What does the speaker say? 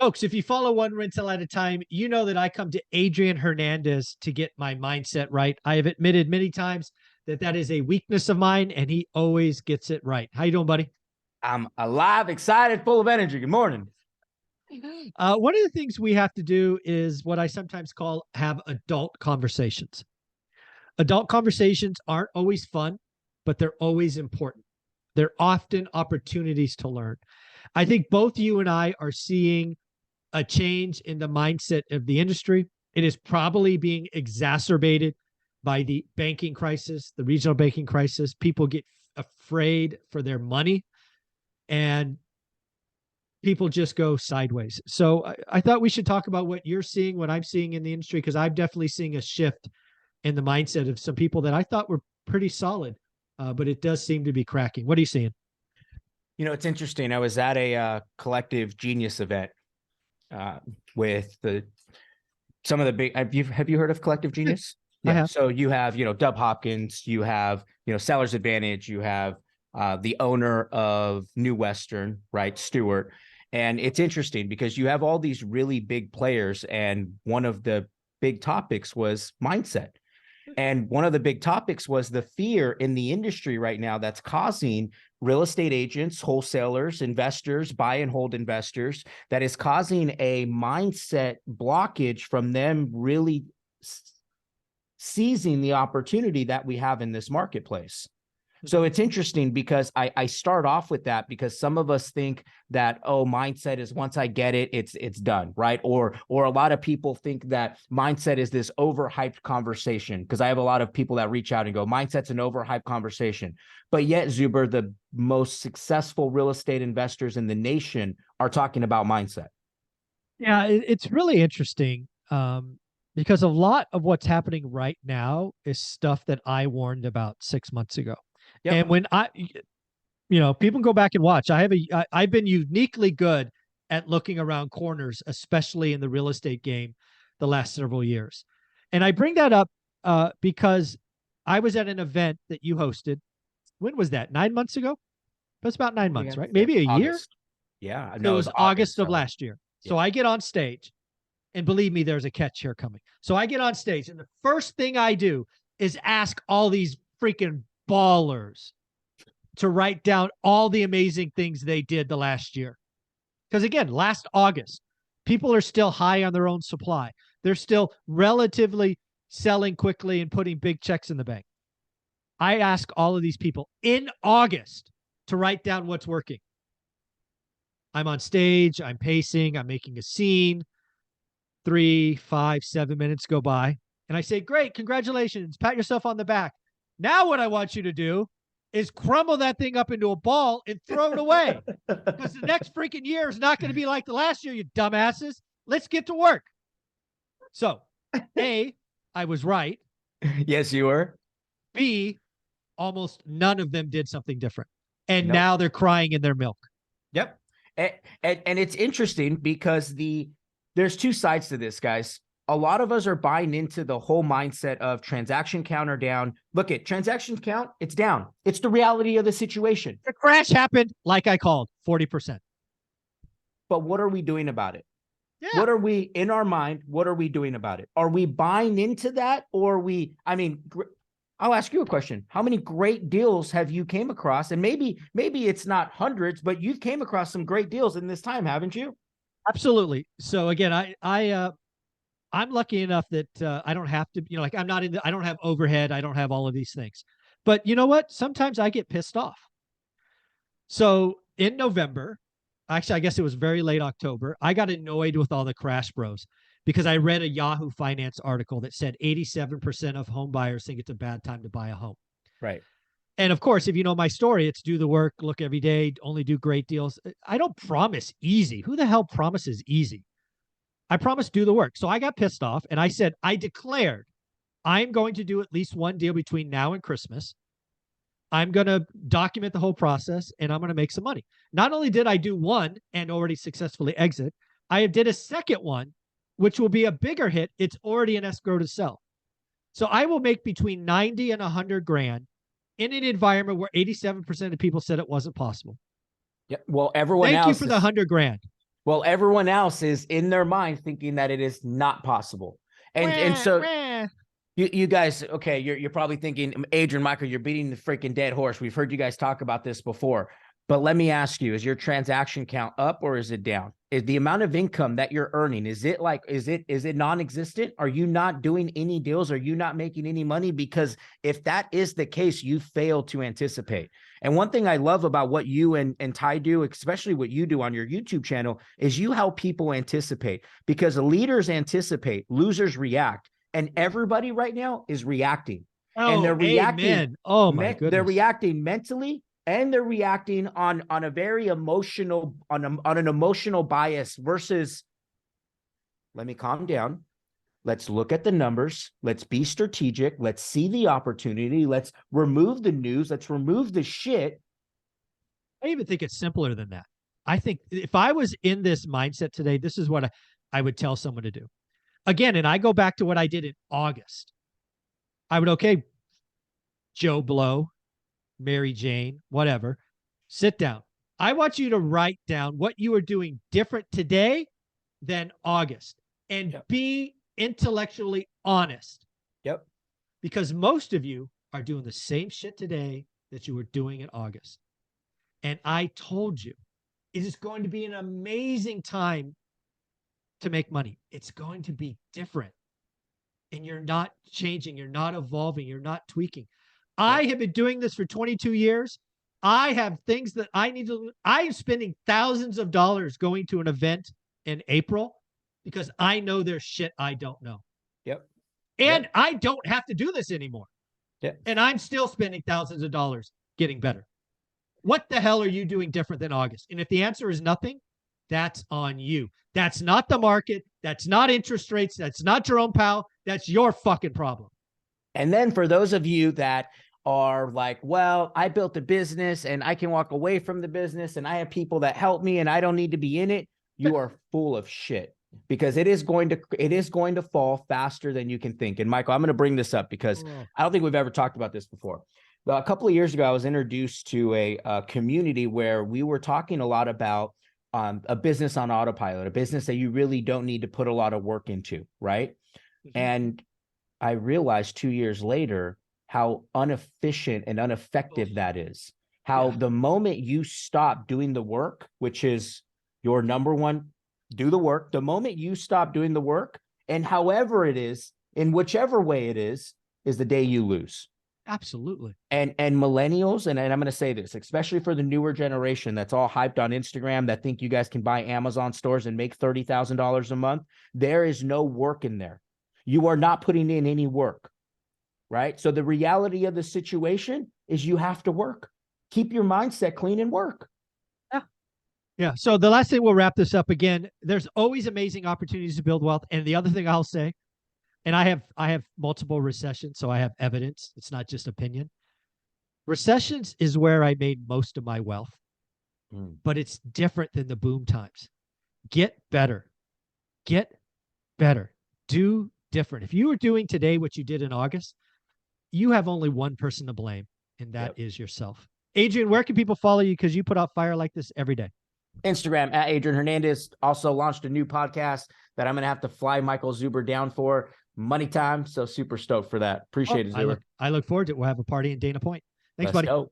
Folks, if you follow One Rental at a Time, you know that I come to Adrian Hernandez to get my mindset right. I have admitted many times that that is a weakness of mine, and he always gets it right. How you doing, buddy? I'm alive, excited, full of energy. Good morning. One of the things we have to do is what I sometimes call have adult conversations. Adult conversations aren't always fun, but they're always important. They're often opportunities to learn. I think both you and I are seeing a change in the mindset of the industry. It is probably being exacerbated by the banking crisis, the regional banking crisis. People get afraid for their money and people just go sideways. So I thought we should talk about what you're seeing, what I'm seeing in the industry, because I'm definitely seeing a shift in the mindset of some people that I thought were pretty solid, but it does seem to be cracking. What are you seeing? You know, it's interesting. I was at a collective genius event with some of the big. Have you heard of Collective Genius? I have. So you have, Dub Hopkins, you have, Seller's Advantage, you have the owner of New Western, right, Stewart. And it's interesting because you have all these really big players, and one of the big topics was mindset. And one of the big topics was the fear in the industry right now that's causing real estate agents, wholesalers, investors, buy and hold investors, that is causing a mindset blockage from them really seizing the opportunity that we have in this marketplace. So it's interesting because I start off with that because some of us think that, oh, mindset is once I get it, it's done, right? Or a lot of people think that mindset is this overhyped conversation, because I have a lot of people that reach out and go, mindset's an overhyped conversation. But yet, Zuber, the most successful real estate investors in the nation are talking about mindset. Yeah, it's really interesting because a lot of what's happening right now is stuff that I warned about 6 months ago. Yep. And when people go back and watch, I've been uniquely good at looking around corners, especially in the real estate game the last several years. And I bring that up because I was at an event that you hosted. When was that? 9 months ago? That's about 9 months, right? Maybe a year? Yeah. No, it was August of last year. Yeah. So I get on stage, and believe me, there's a catch here coming. So I get on stage, and the first thing I do is ask all these freaking ballers to write down all the amazing things they did the last year. Because again, last August, people are still high on their own supply. They're still relatively selling quickly and putting big checks in the bank. I ask all of these people in August to write down what's working. I'm on stage, I'm pacing, I'm making a scene. 3, 5, 7 minutes go by, and I say, great, congratulations, pat yourself on the back. Now what I want you to do is crumble that thing up into a ball and throw it away, because the next freaking year is not going to be like the last year, you dumbasses. Let's get to work. So, A, I was right. Yes, you were. B, almost none of them did something different. And now they're crying in their milk. Yep. And it's interesting because there's two sides to this, guys. A lot of us are buying into the whole mindset of transaction count are down. Look at transaction count, it's down. It's the reality of the situation. The crash happened, like I called, 40%. But what are we doing about it? Yeah. What are we, in our mind, what are we doing about it? Are we buying into that? Or I'll ask you a question. How many great deals have you came across? And maybe it's not hundreds, but you've came across some great deals in this time, haven't you? Absolutely. So again, I'm lucky enough that I don't have to, I don't have overhead. I don't have all of these things. But you know what? Sometimes I get pissed off. So in November, actually, I guess it was very late October, I got annoyed with all the crash bros because I read a Yahoo Finance article that said 87% of home buyers think it's a bad time to buy a home. Right. And of course, if you know my story, it's do the work, look every day, only do great deals. I don't promise easy. Who the hell promises easy? I promise do the work. So I got pissed off and I said, I declared I'm going to do at least one deal between now and Christmas. I'm going to document the whole process and I'm going to make some money. Not only did I do one and already successfully exit, I did a second one, which will be a bigger hit. It's already an escrow to sell. So I will make between 90 and 100 grand in an environment where 87% of people said it wasn't possible. Yeah. Well, everyone Thank else you for the 100 grand. Well, everyone else is in their mind thinking that it is not possible. And so you guys, okay, you're probably thinking, Adrian, Michael, you're beating the freaking dead horse. We've heard you guys talk about this before. But let me ask you, is your transaction count up or is it down? Is the amount of income that you're earning, is it non-existent? Are you not doing any deals? Are you not making any money? Because if that is the case, you fail to anticipate. And one thing I love about what you and Ty do, especially what you do on your YouTube channel, is you help people anticipate, because leaders anticipate, losers react. And everybody right now is reacting. And they're reacting. Amen. Oh my goodness. They're reacting mentally, and they're reacting on a very emotional, on an emotional bias versus, let me calm down. Let's look at the numbers. Let's be strategic. Let's see the opportunity. Let's remove the news. Let's remove the shit. I even think it's simpler than that. I think if I was in this mindset today, this is what I would tell someone to do. Again, and I go back to what I did in August. I would, okay, Joe Blow, Mary Jane, whatever, sit down. I want you to write down what you are doing different today than August, and be intellectually honest. Yep. Because most of you are doing the same shit today that you were doing in August. And I told you, it is going to be an amazing time to make money. It's going to be different. And you're not changing, you're not evolving, you're not tweaking. I have been doing this for 22 years. I have things that I need to, I am spending thousands of dollars going to an event in April because I know there's shit I don't know. Yep. And I don't have to do this anymore. Yep. And I'm still spending thousands of dollars getting better. What the hell are you doing different than August? And if the answer is nothing, that's on you. That's not the market. That's not interest rates. That's not Jerome Powell. That's your fucking problem. And then for those of you that are like, well, I built a business and I can walk away from the business and I have people that help me and I don't need to be in it, you are full of shit, because it is going to fall faster than you can think. And Michael, I'm going to bring this up because I don't think we've ever talked about this before. A couple of years ago, I was introduced to a community where we were talking a lot about a business on autopilot, a business that you really don't need to put a lot of work into, right? Mm-hmm. And I realized 2 years later how inefficient and ineffective that is. How the moment you stop doing the work, which is your number one, do the work. The moment you stop doing the work, and however it is, in whichever way it is the day you lose. Absolutely. And millennials, and I'm going to say this, especially for the newer generation that's all hyped on Instagram, that think you guys can buy Amazon stores and make $30,000 a month. There is no work in there. You are not putting in any work, right? So the reality of the situation is you have to work. Keep your mindset clean and work. Yeah. So the last thing, we'll wrap this up again. There's always amazing opportunities to build wealth. And the other thing I'll say, and I have multiple recessions, so I have evidence. It's not just opinion. Recessions is where I made most of my wealth, but it's different than the boom times. Get better. Get better. Do different. If you were doing today what you did in August, you have only one person to blame, and that is yourself. Adrian, where can people follow you? Because you put out fire like this every day. Instagram at Adrian Hernandez. Also launched a new podcast that I'm going to have to fly Michael Zuber down for. Money time. So super stoked for that. Appreciate it, Zuber. I look forward to it. We'll have a party in Dana Point. Thanks, buddy. Go.